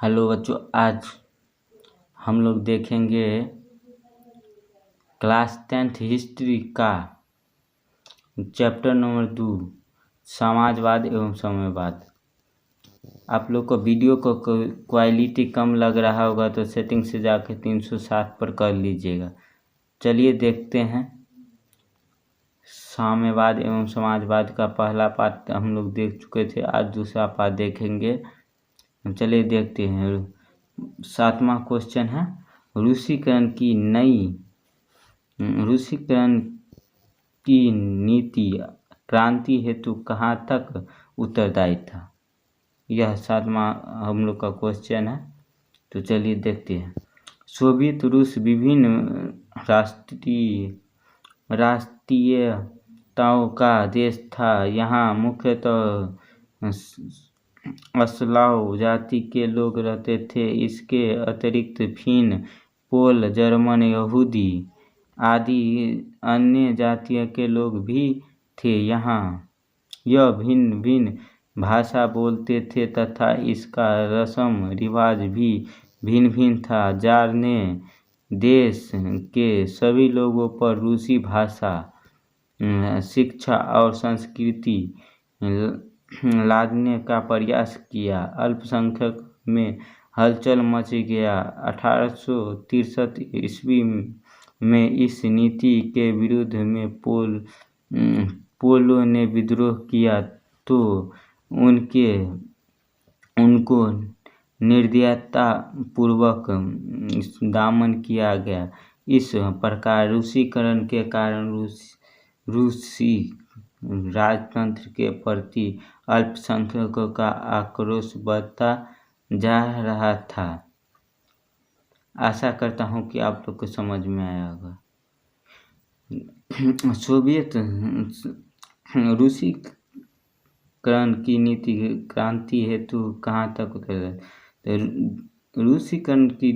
Hello बच्चों, आज हम लोग देखेंगे क्लास 10th हिस्ट्री का चैप्टर नंबर 2 समाजवाद एवं साम्यवाद। आप लोग को वीडियो को क्वालिटी कम लग रहा होगा तो सेटिंग से जाकर 360 पर कर लीजिएगा। चलिए देखते हैं। साम्यवाद एवं समाजवाद का पहला पार्ट हम लोग देख चुके थे, आज दूसरा पार्ट देखेंगे। चलिए देखते हैं। 7वां क्वेश्चन है, रूसीकरण की नीति क्रांति हेतु कहाँ तक उत्तरदायी था। यह 7वां हम लोग का क्वेश्चन है। तो चलिए देखते हैं। सोवियत रूस विभिन्न राष्ट्रीयताओं का देश था। यहाँ मुख्यतः स्लाव जाति के लोग रहते थे। इसके अतिरिक्त फिन, पोल, जर्मन, यहूदी आदि अन्य जातियों के लोग भी थे। यह भिन्न भिन्न भाषा बोलते थे तथा इसका रस्म रिवाज भी भिन्न भिन्न था। जार ने देश के सभी लोगों पर रूसी भाषा, शिक्षा और संस्कृति लादने का प्रयास किया। अल्पसंख्यक में हलचल मच गया। 1863 ईस्वी में इस नीति के विरुद्ध में पोलो ने विद्रोह किया तो उनको निर्दयता पूर्वक दमन किया गया। इस प्रकार रूसीकरण के कारण रूसी राजतंत्र के प्रति अल्पसंख्यकों का आक्रोश बढ़ता जा रहा था। आशा करता हूँ कि आप लोग को समझ में आया होगा। सोवियत रूसीकरण की नीति क्रांति हेतु कहाँ तक उत्तरदायी। रूसीकरण की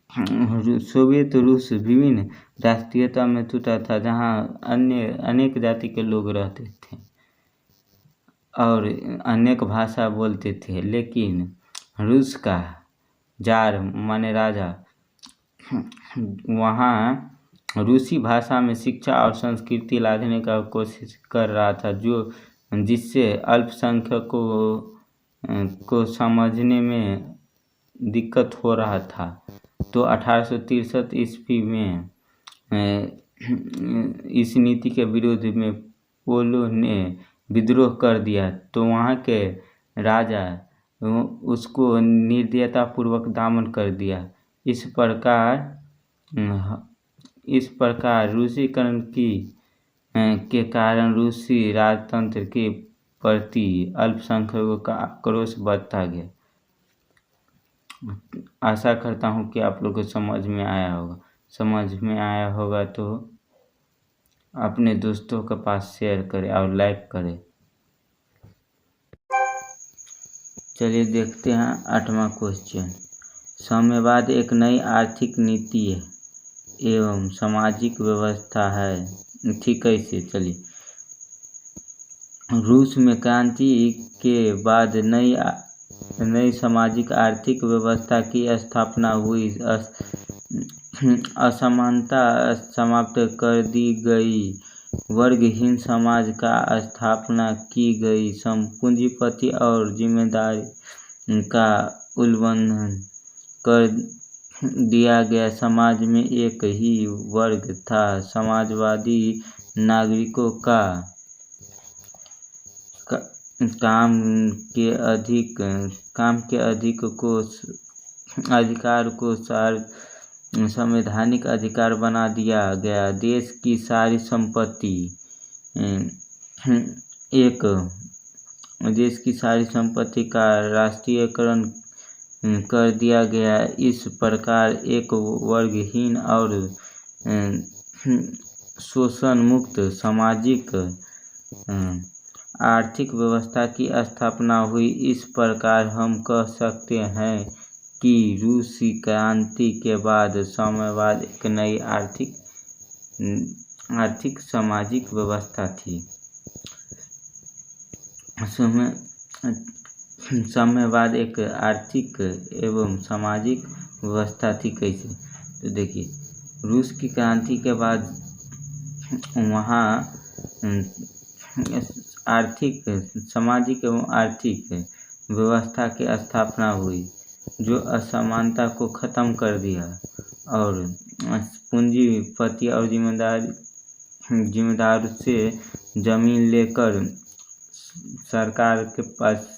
सोवियत रूस विभिन्न राष्ट्रीयता में टूटा था, जहाँ अनेक जाति के लोग रहते थे और अनेक भाषा बोलते थे। लेकिन रूस का जार माने राजा वहाँ रूसी भाषा में शिक्षा और संस्कृति लादने का कोशिश कर रहा था, जिससे अल्पसंख्यकों को समझने में दिक्कत हो रहा था। तो 1863 ईस्वी में इस नीति के विरोध में पोलो ने विद्रोह कर दिया तो वहाँ के राजा उसको निर्दयता पूर्वक दमन कर दिया। इस प्रकार रूसीकरण के कारण रूसी राजतंत्र के प्रति अल्पसंख्यकों का आक्रोश बढ़ता गया। आशा करता हूँ कि आप लोग को समझ में आया होगा। समझ में आया होगा तो अपने दोस्तों के पास शेयर करें और लाइक करें। चलिए देखते हैं 8वां क्वेश्चन। साम्यवाद एक नई आर्थिक नीति एवं सामाजिक व्यवस्था है। ठीक है, इसे चलिए। रूस में क्रांति के बाद नई सामाजिक आर्थिक व्यवस्था की स्थापना हुई। असमानता समाप्त कर दी गई। वर्गहीन समाज का स्थापना की गई। पूंजीपति और जिम्मेदारी का उल्लंघन कर दिया गया। समाज में एक ही वर्ग था। समाजवादी नागरिकों का काम के अधिकार को संवैधानिक अधिकार बना दिया गया। देश की सारी संपत्ति का राष्ट्रीयकरण कर दिया गया। इस प्रकार एक वर्गहीन और शोषण मुक्त सामाजिक आर्थिक व्यवस्था की स्थापना हुई। इस प्रकार हम कह सकते हैं कि रूसी क्रांति के बाद साम्यवाद एक नई आर्थिक सामाजिक व्यवस्था थी। साम्यवाद एक आर्थिक एवं सामाजिक व्यवस्था थी कैसे। तो देखिए रूस की क्रांति के बाद वहाँ आर्थिक सामाजिक एवं आर्थिक व्यवस्था की स्थापना हुई जो असमानता को ख़त्म कर दिया और पूंजीपति और जिम्मेदार से ज़मीन लेकर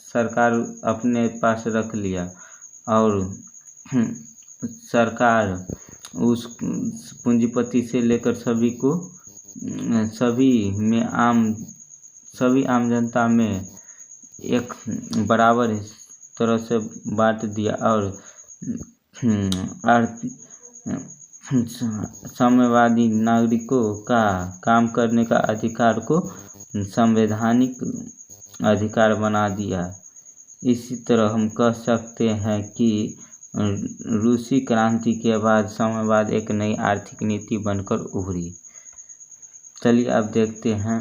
सरकार अपने पास रख लिया और सरकार उस पूंजीपति से लेकर सभी आम जनता में एक बराबर तरह से बांट दिया और साम्यवादी नागरिकों का काम करने का अधिकार को संवैधानिक अधिकार बना दिया। इसी तरह हम कह सकते हैं कि रूसी क्रांति के बाद साम्यवाद एक नई आर्थिक नीति बनकर उभरी। चलिए अब देखते हैं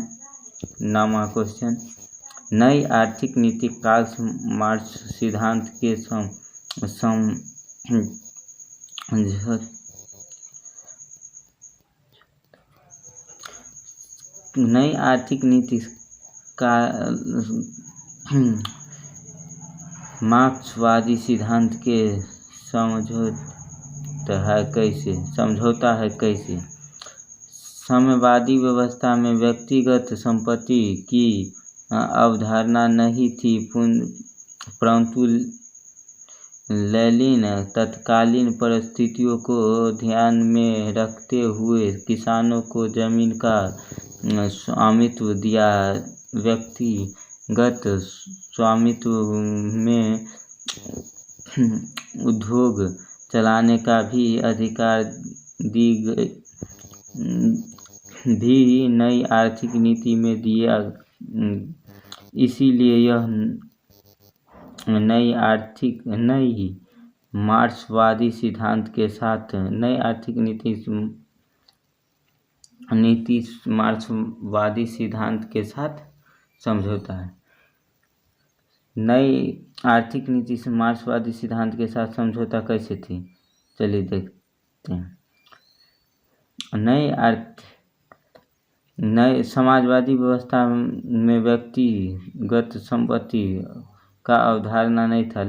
9वां क्वेश्चन। नई आर्थिक नीति कार्ल मार्क्स सिद्धांत के नई आर्थिक नीति का मार्क्सवादी सिद्धांत के समझौता है कैसे। साम्यवादी व्यवस्था में व्यक्तिगत संपत्ति की अवधारणा नहीं थी, परंतु लेनिन तत्कालीन परिस्थितियों को ध्यान में रखते हुए किसानों को जमीन का स्वामित्व दिया, व्यक्तिगत स्वामित्व में उद्योग चलाने का भी अधिकार भी नई आर्थिक नीति में दिया। इसीलिए यह नई मार्क्सवादी सिद्धांत के साथ नई आर्थिक नीति मार्क्सवादी सिद्धांत के साथ समझौता है। नई आर्थिक नीति से मार्क्सवादी सिद्धांत के साथ समझौता कैसे थी, चलिए देखते हैं। नए समाजवादी व्यवस्था में व्यक्तिगत संपत्ति का अवधारणा नहीं था,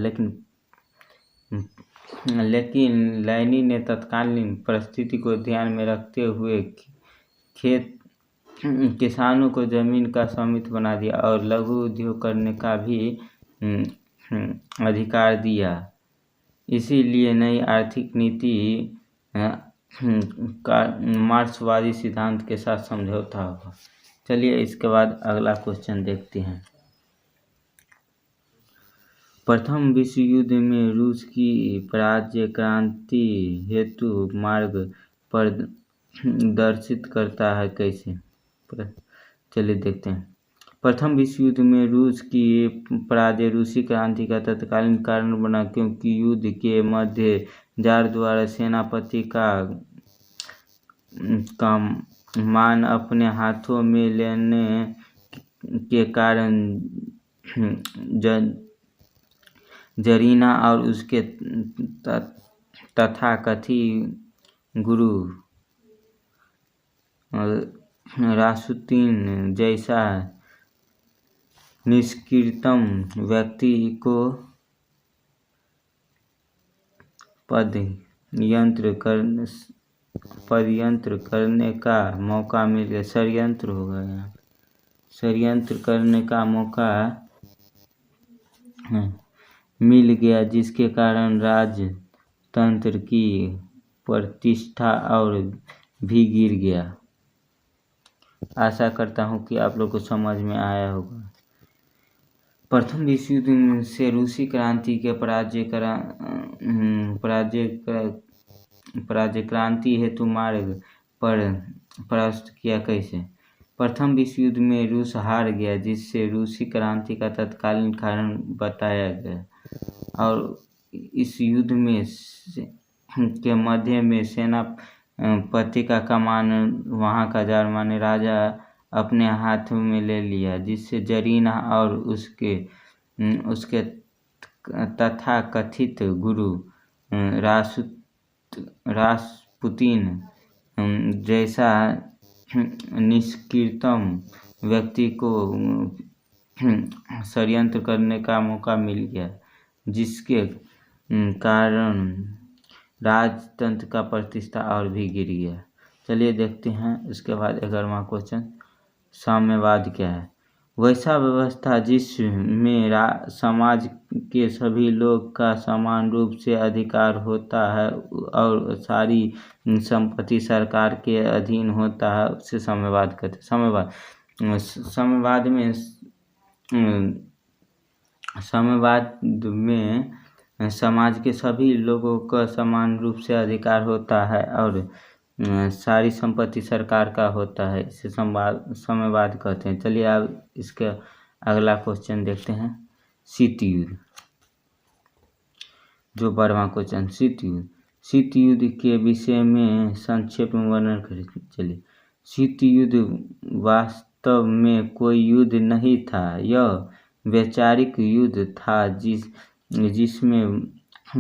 लेकिन लेनिन ने तत्कालीन परिस्थिति को ध्यान में रखते हुए किसानों को जमीन का स्वामित्व बना दिया और लघु उद्योग करने का भी अधिकार दिया। इसीलिए नई आर्थिक नीति का मार्क्सवादी सिद्धांत के साथ समझौता होगा। चलिए इसके बाद अगला क्वेश्चन देखते हैं। प्रथम विश्व युद्ध में रूस की पराजय क्रांति हेतु मार्ग प्रदर्शित करता है कैसे। चलिए देखते हैं। प्रथम विश्व युद्ध में रूस की पराजय रूसी क्रांति का तत्कालीन कारण बना, क्योंकि युद्ध के मध्य जार द्वारा सेनापति का मान अपने हाथों में लेने के कारण जरीना और उसके तथाकथित गुरु रासुतीन जैसा निष्क्रियतम व्यक्ति को पदयंत्र करने का मौका मिल गया। षड्यंत्र करने का मौका मिल गया, जिसके कारण राजतंत्र की प्रतिष्ठा और भी गिर गया। आशा करता हूँ कि आप लोग को समझ में आया होगा। प्रथम विश्व युद्ध से रूसी क्रांति के पराजय क्रांति हेतु मार्ग पर प्रशस्त किया कैसे। प्रथम विश्व युद्ध में रूस हार गया, जिससे रूसी क्रांति का तत्कालीन कारण बताया गया, और इस युद्ध में के मध्य में सेनापति का कमान वहाँ का जर्मनी राजा अपने हाथ में ले लिया, जिससे जरीना और उसके तथा कथित गुरु रासपुतीन जैसा निष्कृतम व्यक्ति को षड्यंत्र करने का मौका मिल गया, जिसके कारण राजतंत्र का प्रतिष्ठा और भी गिर गया। चलिए देखते हैं इसके बाद 11वां क्वेश्चन, साम्यवाद क्या है। वैसा व्यवस्था जिसमें समाज के सभी लोग का समान रूप से अधिकार होता है और सारी संपत्ति सरकार के अधीन होता है, उसे साम्यवाद कहते हैं। साम्यवाद में समाज के सभी लोगों का समान रूप से अधिकार होता है और सारी संपत्ति सरकार का होता है, इसे साम्यवाद कहते हैं। चलिए अब इसके अगला क्वेश्चन देखते हैं, शीत युद्ध। जो 12वां क्वेश्चन, शीत युद्ध के विषय में संक्षेप में वर्णन करें। चलिए, शीत युद्ध वास्तव में कोई युद्ध नहीं था, यह वैचारिक युद्ध था जिसमें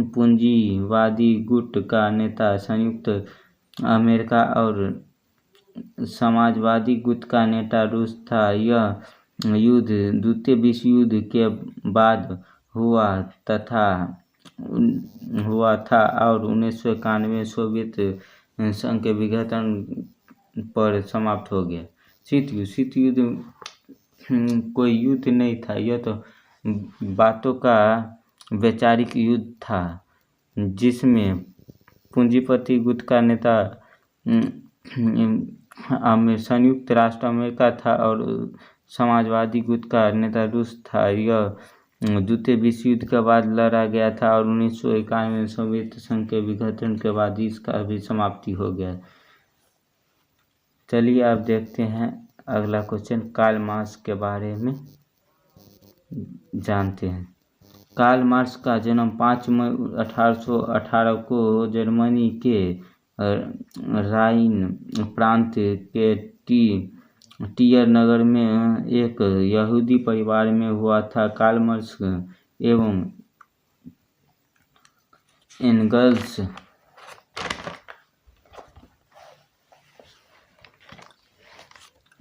पूंजीवादी गुट का नेता संयुक्त अमेरिका और समाजवादी गुट का नेता रूस था। यह युद्ध द्वितीय विश्व युद्ध के बाद हुआ था और 1991 सोवियत संघ के विघटन पर समाप्त हो गया। शीत युद्ध कोई युद्ध नहीं था, यह तो बातों का वैचारिक युद्ध था जिसमें पूंजीपति गुट का नेता संयुक्त राष्ट्र अमेरिका था और समाजवादी गुट का नेता रूस था। यह द्वितीय विश्व युद्ध के बाद लड़ा गया था और 1991 में सोवियत संघ के विघटन के बाद इसका भी समाप्ति हो गया। चलिए अब देखते हैं अगला क्वेश्चन, कार्ल मार्क्स के बारे में जानते हैं। कार्ल मार्क्स का जन्म 5 मई 1818 को जर्मनी के राइन प्रांत के टियर नगर में एक यहूदी परिवार में हुआ था। कार्ल मार्क्स एवं एंगल्स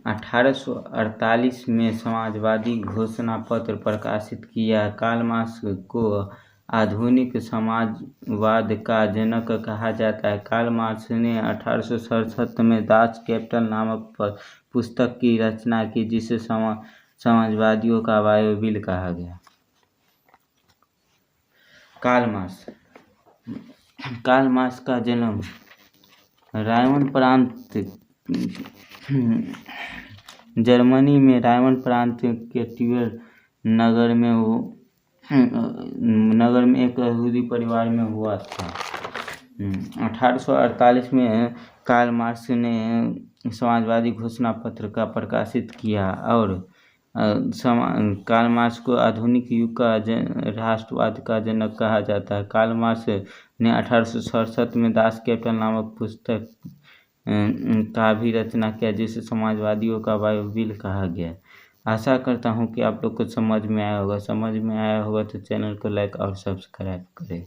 1848 में समाजवादी घोषणा पत्र प्रकाशित किया। कार्ल मार्क्स को आधुनिक समाजवाद का जनक कहा जाता है। कार्ल मार्क्स ने 1867 में दास कैपिटल नामक पुस्तक की रचना की, जिसे समाजवादियों का बाइबिल कहा गया। कार्ल मार्क्स का जन्म राइन प्रांत जर्मनी में राइन प्रांत के टियर नगर में एक यहूदी परिवार में हुआ था। 1848 में कार्ल मार्क्स ने समाजवादी घोषणा पत्र का प्रकाशित किया और कार्ल मार्क्स को आधुनिक युग का राष्ट्रवाद का जनक कहा जाता है। कार्ल मार्क्स ने 1867 में दास कैपिटल नामक पुस्तक का भी रचना किया, जिसे समाजवादियों का बाइबिल कहा गया। आशा करता हूँ कि आप लोग को समझ में आया होगा तो चैनल को लाइक और सब्सक्राइब करें।